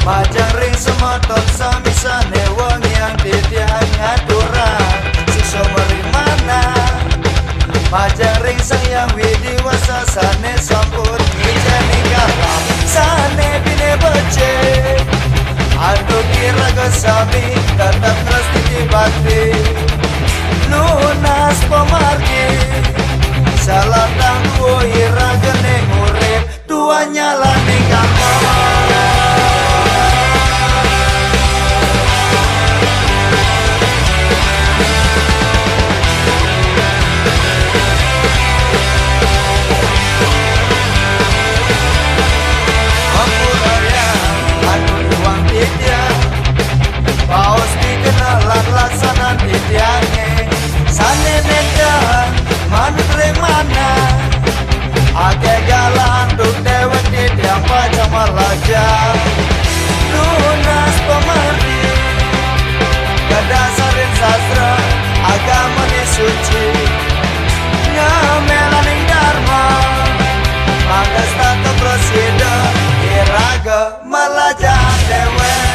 Majaring semotot samisane wong yang titiang aturan Sikso merimana Majaring sayang widi wasasane sambut Ijani kalam sane bine bece Adu kira kesami tetap resti dibakti Lunas pemargi Salah tangguh ira geneng urip Tuanya lani kamar Paus dikenalan laksana titiange Sane medan manut mana Ake galan duk dewek titiang pacam malaja Lunas pemerdi Kedasarin sastra agama ni suci Ngamelaning dharma Mangas tata presida Iraga malaja dewek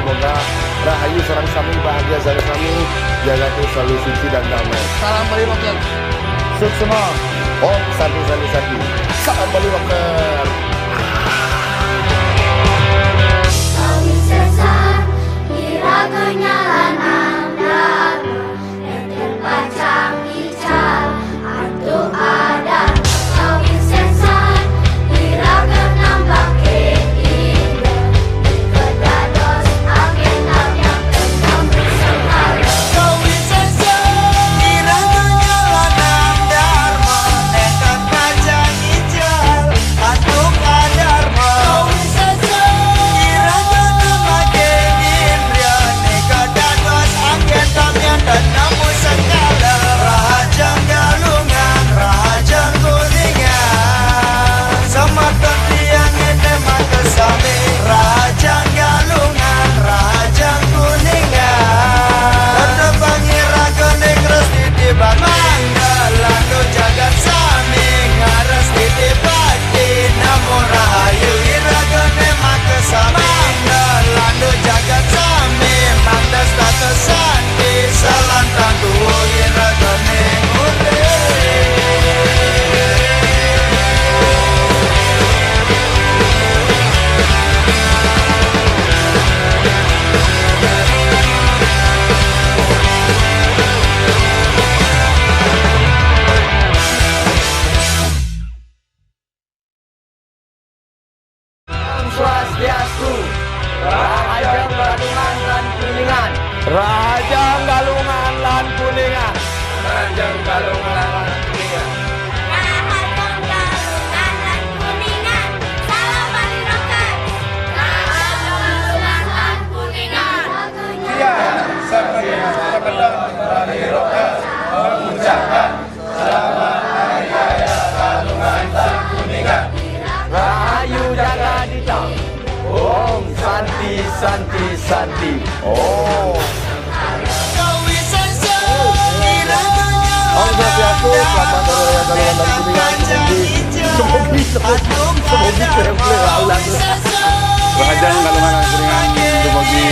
Semoga rahayu sarang sami bahagia sarang sami jaga terus selalu suci dan damai. Salam Bali Rocker. Suk semua. Om santi. Salam Bali Rocker. Kami sesat iraganya lanandar Enter pacang ical Antuk ada Kami sesat iraganya nambah Swastiastu, Raja Galungan lan Kuningan, Raja Galungan lan Kuningan. Raja Galungan lan Kuningan. Salam Bali Rocker. Raja Galungan lan Kuningan. Iya, seperti Ramadan Bali Rocker mengucapkan selamat hari raya Galungan lan Kuningan. Rahayu jaga dita. Om santi. Oh. Om Swastiastu, selamat hari raya Galungan dan Kuningan. Semoga temple ulang. Raja Galungan dan Kuningan dumugi